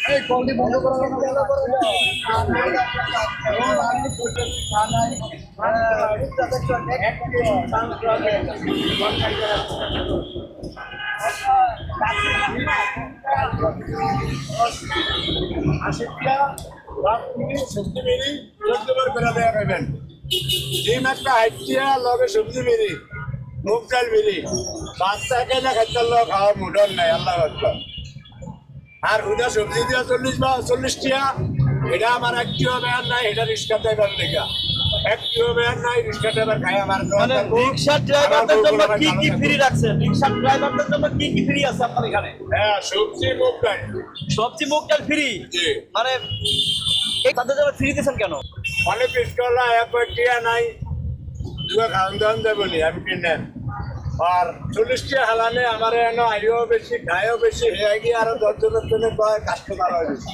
এই কলটি বন্ধ করা সবজি বেরি চোদ্দবার করে দেওয়া পাবেন ডিম একটা হাইটিয়া লগে সবজি বেরি মুগ ডাল বেরি বাচ্চাকে না খাইতে খাওয়া মুডন নাই আল্লাহ আকবার আর হুদা সবজি দিয়া 40 টিয়া এটা আমার একটিও বেয়ার নাই এটা রিক্সা ড্রাইভার লেখা একটিও বেয়ার নাই রিক্সা ড্রাইভার খায় আমার মানে রিক্সা ড্রাইভারদের জন্য কি কি ফ্রি রাখছেন? রিক্সা ড্রাইভারদের জন্য কি কি ফ্রি আছে আপনার এখানে? হ্যাঁ সবজি মুগ ডাল সবজি মুগ ডাল ফ্রি, জি মানে এই তাদের জন্য ফ্রি দিয়েছেন কেন? অনেক রিক্সাওয়ালা একবার টিয়া নাই দুটো খাওয়ান দাওয়ান দেয় বলি আমি কিনেন আর 40 টিয়া হালানে আমার এনে আইও বেশি খায়ও বেশি হয়ে গিয়ে আরো 10 জনের জন্য কাস্টমার হয় বেশি